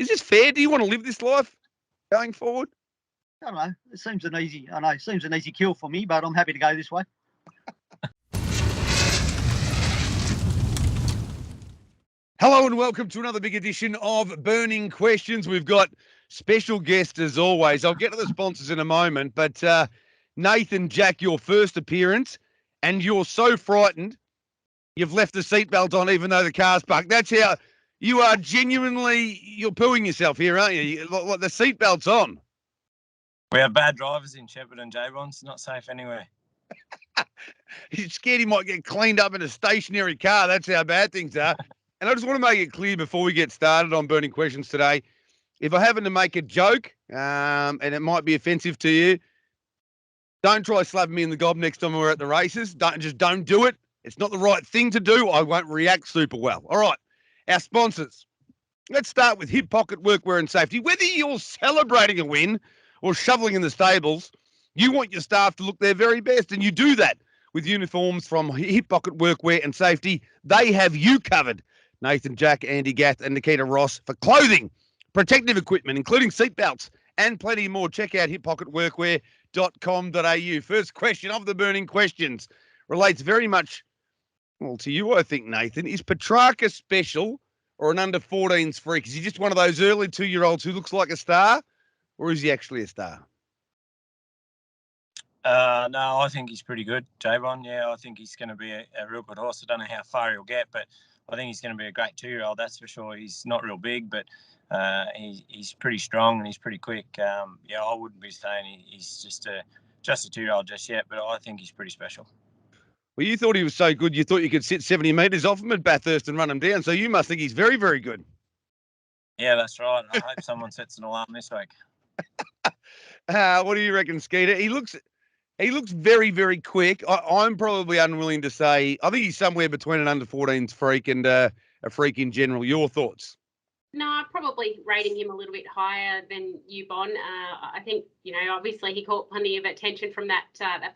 Is this fair? Do you want to live this life going forward? I don't know. It seems an easy kill for me, but I'm happy to go this way. Hello and welcome to another big edition of Burning Questions. We've got special guests as always. I'll get to the sponsors in a moment, but Nathan, Jack, your first appearance, and you're so frightened you've left the seatbelt on even though the car's parked. That's how you are genuinely, you're pooing yourself here, aren't you? The seatbelt's on. We have bad drivers in Shepherd and Javon. It's not safe anywhere. He's scared he might get cleaned up in a stationary car. That's how bad things are. And I just want to make it clear before we get started on Burning Questions today, if I happen to make a joke, and it might be offensive to you, don't try slapping me in the gob next time we're at the races. Don't do it. It's not the right thing to do. I won't react super well. All right, our sponsors. Let's start with Hip Pocket Workwear and Safety. Whether you're celebrating a win or shoveling in the stables, you want your staff to look their very best, and you do that with uniforms from Hip Pocket Workwear and Safety. They have you covered. Nathan, Jack, Andy Gath, and Nikita Ross for clothing, protective equipment, including seatbelts, and plenty more. Check out hippocketworkwear.com.au. First question of the Burning Questions relates very much, well, to you, I think, Nathan. Is Petracca special or an under-14s freak? Is he just one of those early 2-year-olds who looks like a star, or is he actually a star? No, I think he's pretty good, Javon. Yeah, I think he's going to be a real good horse. I don't know how far he'll get, but I think he's going to be a great 2-year-old, that's for sure. He's not real big, but he's pretty strong and he's pretty quick. I wouldn't be saying he's just a 2-year-old just yet, but I think he's pretty special. Well, you thought he was so good, you thought you could sit 70 metres off him at Bathurst and run him down, so you must think he's very, very good. Yeah, that's right. I hope someone sets an alarm this week. What do you reckon, Skeeter? He looks very, very quick. I'm probably unwilling to say. I think he's somewhere between an under-14s freak and a freak in general. Your thoughts? No, probably rating him a little bit higher than you, Bon. I think, obviously he caught plenty of attention from that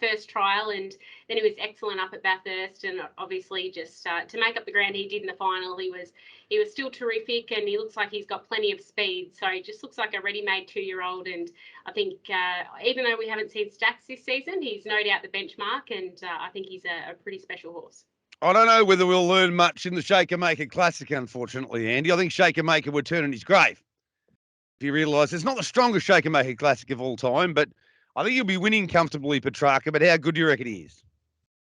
first trial, and then he was excellent up at Bathurst, and obviously just to make up the ground he did in the final, he was still terrific, and he looks like he's got plenty of speed. So he just looks like a ready-made 2-year-old, and I think even though we haven't seen stacks this season, he's no doubt the benchmark, and I think he's a pretty special horse. I don't know whether we'll learn much in the Shaker Maker Classic, unfortunately, Andy. I think Shaker Maker would turn in his grave. If you realise it's not the strongest Shaker Maker Classic of all time, but I think he'll be winning comfortably, Petracca. But how good do you reckon he is?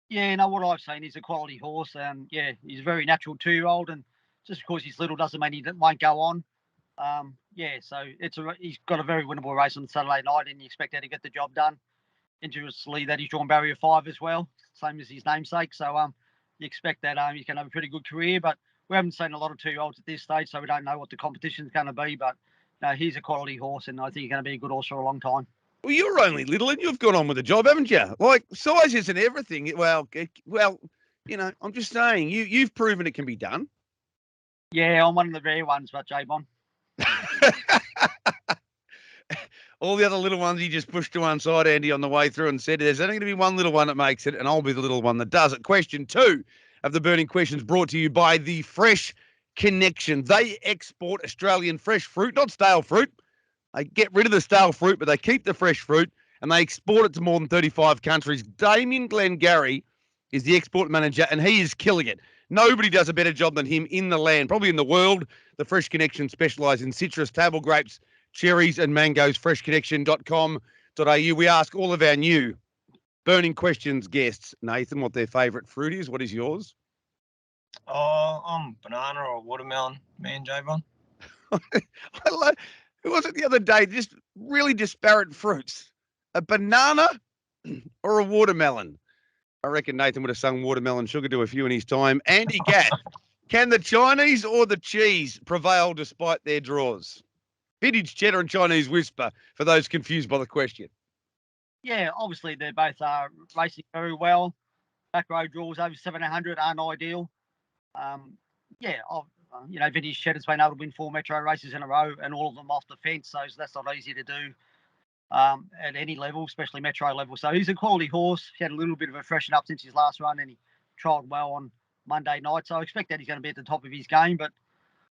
Yeah, what I've seen, he's a quality horse. He's a very natural 2-year-old, and just because he's little doesn't mean he won't go on. So he's got a very winnable race on Saturday night, and you expect that to get the job done. Interestingly, that he's drawn barrier 5 as well, same as his namesake. So you expect that he's going to have a pretty good career, but we haven't seen a lot of 2-year-olds at this stage, so we don't know what the competition's going to be. But he's a quality horse, and I think he's going to be a good horse for a long time. Well, you're only little, and you've gone on with the job, haven't you? Like, size isn't everything. Well, I'm just saying, you've proven it can be done. Yeah, I'm one of the rare ones, but J-Bon. All the other little ones you just pushed to one side, Andy, on the way through and said, there's only going to be one little one that makes it, and I'll be the little one that does it. Question 2 of the Burning Questions brought to you by the Fresh Connection. They export Australian fresh fruit, not stale fruit. They get rid of the stale fruit, but they keep the fresh fruit, and they export it to more than 35 countries. Damien Glengarry is the export manager, and he is killing it. Nobody does a better job than him in the land, probably in the world. The Fresh Connection specialise in citrus, table grapes, cherries and mangoes. freshconnection.com.au. We ask all of our new Burning Questions guests, Nathan, what their favourite fruit is. What is yours? Oh, I'm banana or watermelon, man, Javon. Who was it the other day? Just really disparate fruits. A banana or a watermelon? I reckon Nathan would have sung Watermelon Sugar to a few in his time. Andy Gatt, can the Chinese or the cheese prevail despite their draws? Vintage cheddar and Chinese whisper, for those confused by the question. Yeah, obviously they're both racing very well. Back row draws over 700 aren't ideal. Vintage cheddar's been able to win 4 metro races in a row, and all of them off the fence, so that's not easy to do at any level, especially metro level. So he's a quality horse. He had a little bit of a freshen up since his last run, and he trialled well on Monday night. So I expect that he's going to be at the top of his game. But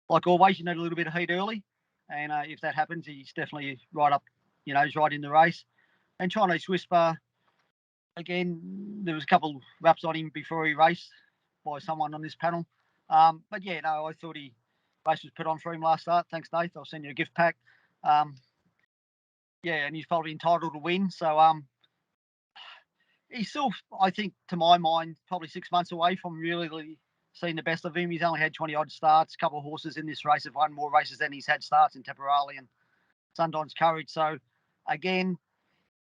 like always, you need a little bit of heat early. And if that happens, he's definitely right up, he's right in the race. And Chinese Whisper, again, there was a couple raps on him before he raced by someone on this panel. But yeah, no, I thought race was put on for him last start. Thanks, Nate. I'll send you a gift pack. Yeah, and he's probably entitled to win. So he's still, I think, to my mind, probably 6 months away from really seeing the best of him. He's only had 20 odd starts. A couple of horses in this race have won more races than he's had starts in Petracca and Sundine's Courage. So again,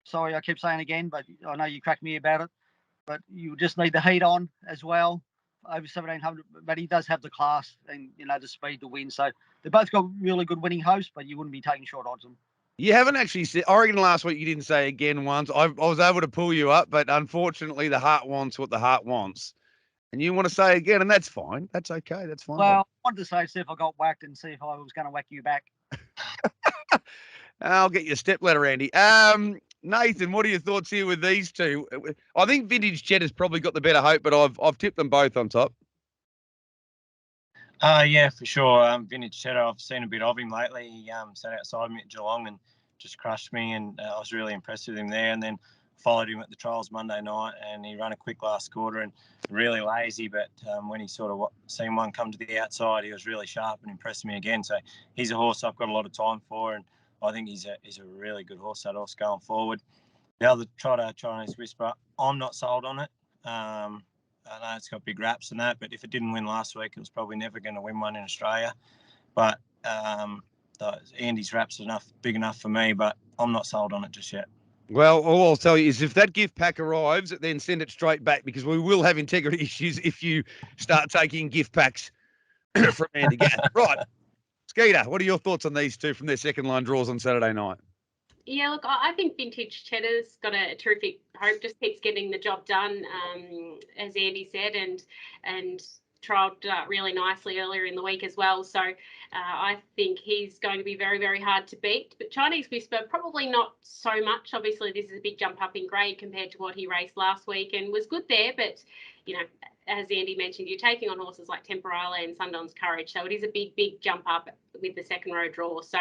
sorry, I keep saying again, but I know you cracked me about it. But you just need the heat on as well, over 1,700. But he does have the class and, the speed to win. So they've both got really good winning hosts, but you wouldn't be taking short odds on them. You haven't actually said, I reckon last week you didn't say again once. I was able to pull you up, but unfortunately the heart wants what the heart wants. And you want to say again, and that's fine. That's okay. That's fine. Well, I wanted to say, see if I got whacked and see if I was going to whack you back. I'll get you a step ladder, Andy. Nathan, what are your thoughts here with these two? I think Vintage Cheddar's probably got the better hope, but I've tipped them both on top. Yeah, for sure. Vintage Cheddar, I've seen a bit of him lately. He sat outside me at Geelong and just crushed me, and I was really impressed with him there. And then followed him at the trials Monday night, and he ran a quick last quarter and really lazy. But when he sort of seen one come to the outside, he was really sharp and impressed me again. So he's a horse I've got a lot of time for, and I think he's a really good horse, that horse going forward. The other Trotter, Chinese Whisper, I'm not sold on it. I know it's got big raps and that, but if it didn't win last week, it was probably never going to win one in Australia. But Andy's raps are big enough for me, but I'm not sold on it just yet. Well, all I'll tell you is if that gift pack arrives, then send it straight back, because we will have integrity issues if you start taking gift packs from Andy Gath. Right. Skeeter, what are your thoughts on these two from their second line draws on Saturday night? Yeah, look, I think Vintage Cheddar's got a terrific hope, just keeps getting the job done, as Andy said, and trialled really nicely earlier in the week as well. So I think he's going to be very, very hard to beat. But Chinese Whisper, probably not so much. Obviously, this is a big jump up in grade compared to what he raced last week and was good there. But, as Andy mentioned, you're taking on horses like Temporale and Sundine's Courage. So it is a big, big jump up with the second row draw. So,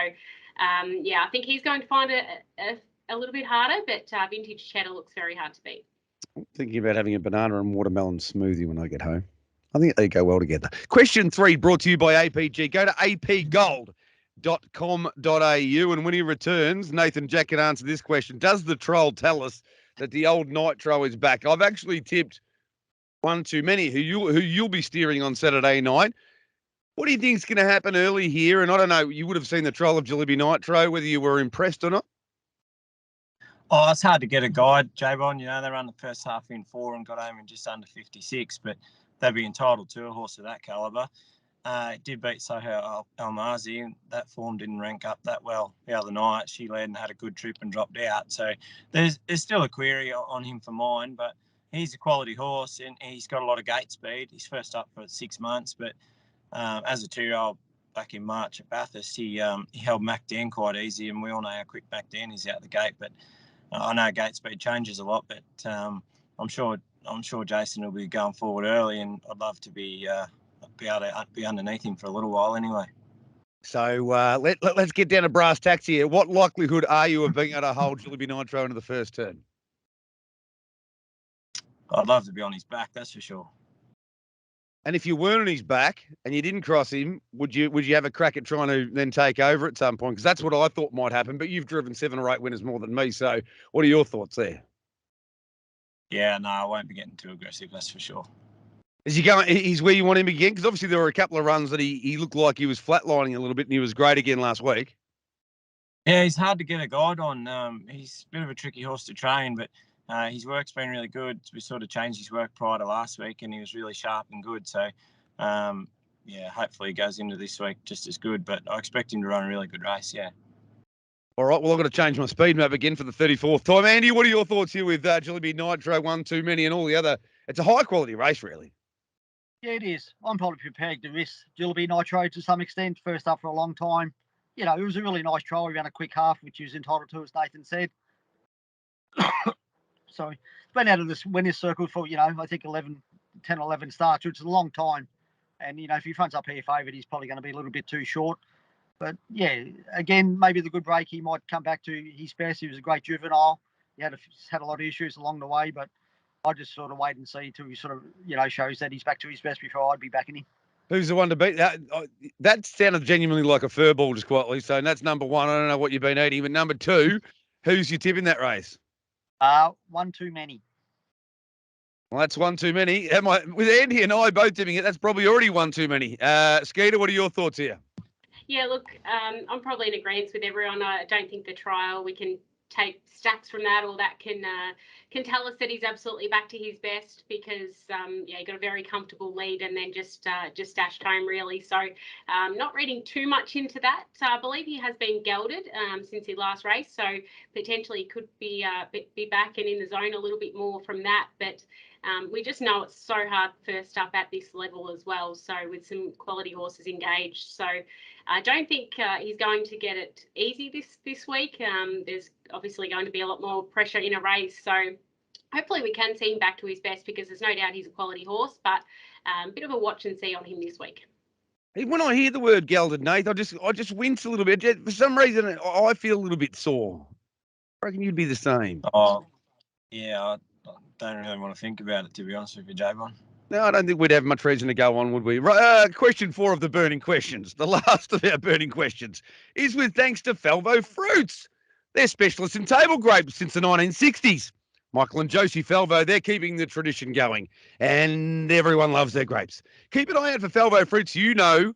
I think he's going to find it a little bit harder, but Vintage Cheddar looks very hard to beat. I'm thinking about having a banana and watermelon smoothie when I get home. I think they go well together. Question 3 brought to you by APG. Go to apgold.com.au, and when he returns, Nathan Jack can answer this question. Does the troll tell us that the old Nitro is back? I've actually tipped one too many who you'll be steering on Saturday night. What do you think is going to happen early here? And I don't know, you would have seen the trial of Jalebi Nitro, whether you were impressed or not. Oh, it's hard to get a guide, J-Bon. They ran the first half in 4 and got home in just under 56, but they'd be entitled to a horse of that calibre. It did beat Soho Almazi, and that form didn't rank up that well the other night. She led and had a good trip and dropped out. So there's still a query on him for mine, but he's a quality horse and he's got a lot of gate speed. He's first up for 6 months, but as a 2-year-old back in March at Bathurst, he held Mac Dan quite easy, and we all know how quick Mac Dan is out the gate. But I know gate speed changes a lot, but I'm sure Jason will be going forward early, and I'd love to be able to be underneath him for a little while anyway. So let's get down to brass tacks here. What likelihood are you of being able to hold Jalebi Nitro into the first turn? I'd love to be on his back, that's for sure. And if you weren't on his back and you didn't cross him, would you have a crack at trying to then take over at some point? Because that's what I thought might happen. But you've driven 7 or 8 winners more than me. So what are your thoughts there? Yeah, no, I won't be getting too aggressive, that's for sure. Is he going? He's where you want him again? Because obviously there were a couple of runs that he looked like he was flatlining a little bit, and he was great again last week. Yeah, he's hard to get a guide on. He's a bit of a tricky horse to train, but his work's been really good. We sort of changed his work prior to last week, and he was really sharp and good. So, hopefully he goes into this week just as good. But I expect him to run a really good race, yeah. All right, well, I've got to change my speed map again for the 34th time. Andy, what are your thoughts here with Jalebi Nitro, One Too Many, and all the other? It's a high-quality race, really. Yeah, it is. I'm probably prepared to risk Jalebi Nitro to some extent. First up for a long time. It was a really nice trial. He ran a quick half, which he was entitled to, as Nathan said. Sorry. It's been out of this winner's circle for, I think 10 or 11 starts, which is a long time. And, if he fronts up here favourite, he's probably going to be a little bit too short. But yeah, again, maybe the good break, he might come back to his best. He was a great juvenile. He had a lot of issues along the way, but I just sort of wait and see till he sort of, shows that he's back to his best before I'd be backing him. Who's the one to beat? That sounded genuinely like a fur ball, just quietly. So that's number one. I don't know what you've been eating, but number two, who's your tip in that race? One too many. Well, that's one too many. With Andy and I both tipping it, that's probably already one too many. Skeeter, what are your thoughts here? Yeah, look, I'm probably in agreement with everyone. I don't think the trial, we can take stats from that, or that can tell us that he's absolutely back to his best, because he got a very comfortable lead and then just dashed home, really. So not reading too much into that. I believe he has been gelded since he last raced, so potentially could be back and in the zone a little bit more from that. But we just know it's so hard first up at this level as well, so with some quality horses engaged. So I don't think he's going to get it easy this week. There's obviously going to be a lot more pressure in a race, so hopefully we can see him back to his best, because there's no doubt he's a quality horse, but a bit of a watch and see on him this week. When I hear the word gelded, Nate, I just wince a little bit. For some reason, I feel a little bit sore. I reckon you'd be the same. Oh, yeah, I don't really want to think about it, to be honest with you, Javon. No, I don't think we'd have much reason to go on, would we? Question 4 of the burning questions, the last of our burning questions, is with thanks to Falvo Fruits. They're specialists in table grapes since the 1960s. Michael and Josie Falvo, they're keeping the tradition going, and everyone loves their grapes. Keep an eye out for Falvo Fruits. You know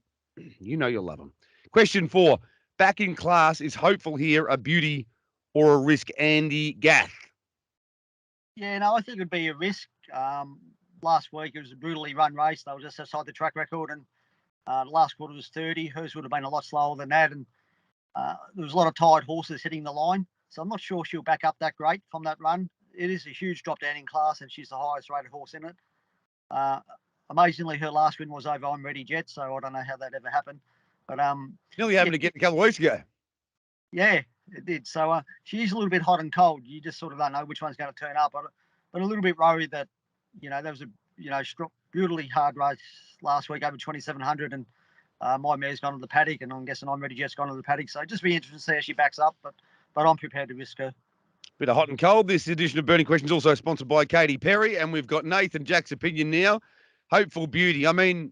you'll love them. Question 4, back in class, is hopeful here a beauty or a risk, Andy Gath? Yeah, no, I think it'd be a risk. Last week it was a brutally run race. They were just outside the track record, and the last quarter was 30. Hers would have been a lot slower than that, and there was a lot of tired horses hitting the line. So I'm not sure she'll back up that great from that run. It is a huge drop down in class, and she's the highest rated horse in it. Amazingly, her last win was over I'm Ready Jet, so I don't know how that ever happened. But nearly happened again a couple of weeks ago. Yeah, it did. So she is a little bit hot and cold. You just sort of don't know which one's going to turn up. But a little bit worried that, there was a brutally hard race last week over 2,700, and my mare's gone to the paddock, and I'm guessing I'm Ready Jet's gone to the paddock. So just be interesting to see how she backs up. But I'm prepared to risk her. Bit of hot and cold. This edition of Burning Questions also sponsored by Katy Perry, and we've got Nathan Jack's opinion now. Hopeful beauty. I mean,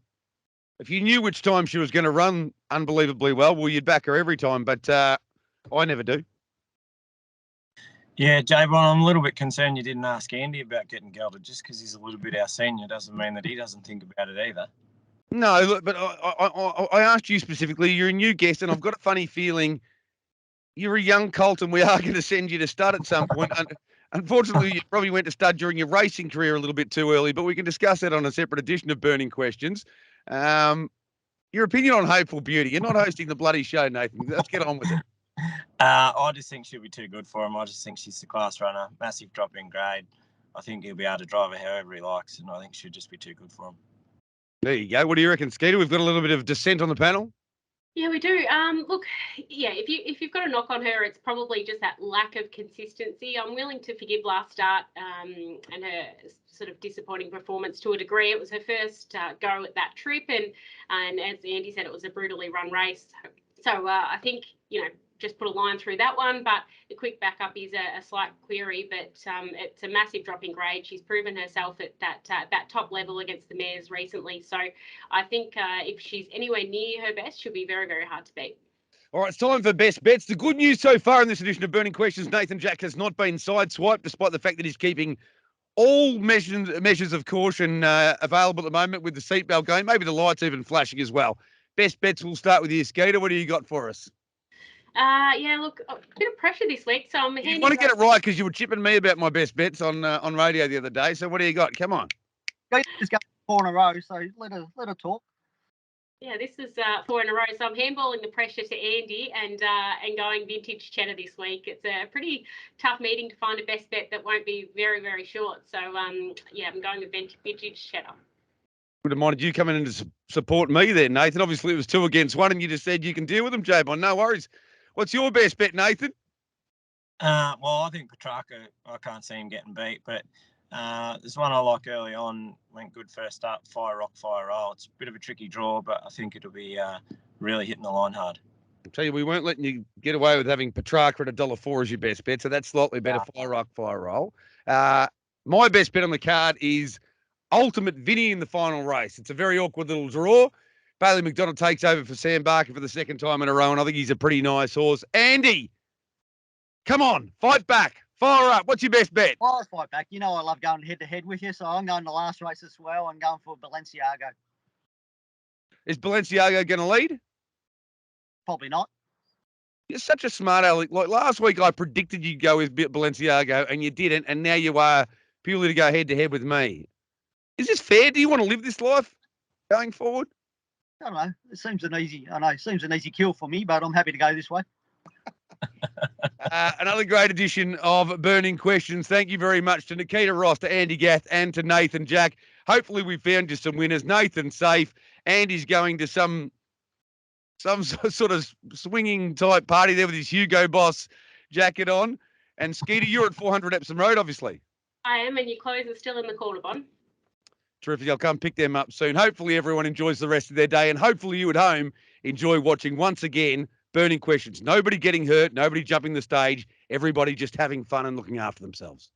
if you knew which time she was going to run unbelievably well, you'd back her every time, but I never do. Yeah, Javon, I'm a little bit concerned you didn't ask Andy about getting gelded. Just because he's a little bit our senior doesn't mean that he doesn't think about it either. No, look, but I asked you specifically. You're a new guest, and I've got a funny feeling you're a young colt, and we are going to send you to stud at some point. Unfortunately, you probably went to stud during your racing career a little bit too early, but we can discuss that on a separate edition of Burning Questions. Your opinion on Hopeful Beauty. You're not hosting the bloody show, Nathan. Let's get on with it. I just think she'll be too good for him. I just think she's the class runner. Massive drop in grade. I think he'll be able to drive her however he likes, and I think she'll just be too good for him. There you go. What do you reckon, Skeeter? We've got a little bit of dissent on the panel. Yeah, we do. Look, yeah, if you've got a knock on her, it's probably just that lack of consistency. I'm willing to forgive last start and her sort of disappointing performance to a degree. It was her first go at that trip, and as Andy said, it was a brutally run race. So I think, just put a line through that one, but the quick backup is a slight query, but it's a massive drop in grade. She's proven herself at that top level against the mares recently. So I think if she's anywhere near her best, she'll be very, very hard to beat. All right, it's time for best bets. The good news so far in this edition of Burning Questions, Nathan Jack has not been sideswiped, despite the fact that he's keeping all measures of caution available at the moment, with the seatbelt going, maybe the lights even flashing as well. Best bets, we'll start with you, Skeeter. What do you got for us? Yeah, look, a bit of pressure this week, so I'm. You want to get it right, because you were chipping me about my best bets on radio the other day. So what do you got? Come on. Just go 4 in a row, so let her talk. Yeah, this is 4 in a row. So I'm handballing the pressure to Andy and going vintage cheddar this week. It's a pretty tough meeting to find a best bet that won't be very, very short. So yeah, I'm going with vintage cheddar. Would have minded you coming in to support me there, Nathan. Obviously, it was 2 against 1, and you just said you can deal with them, Jabon. No worries. What's your best bet, Nathan? Well, I think Petracca, I can't see him getting beat, but there's one I like early on, went good first up, Fire Rock, Fire Roll. It's a bit of a tricky draw, but I think it'll be really hitting the line hard. I'll tell you, we weren't letting you get away with having Petracca at $1.04 as your best bet, so that's slightly better. Fire rock, fire roll. My best bet on the card is Ultimate Vinny in the final race. It's a very awkward little draw. Bailey McDonald takes over for Sam Barker for the second time in a row, and I think he's a pretty nice horse. Andy, come on, fight back. Fire up. What's your best bet? Well, I'll fight back. You know I love going head-to-head with you, so I'm going the last race as well and going for Balenciago. Is Balenciago going to lead? Probably not. You're such a smart aleck. Like last week, I predicted you'd go with Balenciago, and you didn't, and now you are purely to go head-to-head with me. Is this fair? Do you want to live this life going forward? I don't know. It seems an easy kill for me, but I'm happy to go this way. Another great edition of Burning Questions. Thank you very much to Nikita Ross, to Andy Gath, and to Nathan Jack. Hopefully we found you some winners. Nathan's safe. Andy's going to some sort of swinging type party there with his Hugo Boss jacket on. And Skeeter, you're at 400 Epsom Road, obviously. I am, and your clothes are still in the corner, Bon. Terrific. I'll come pick them up soon. Hopefully everyone enjoys the rest of their day, and hopefully you at home enjoy watching once again Burning Questions. Nobody getting hurt, nobody jumping the stage, everybody just having fun and looking after themselves.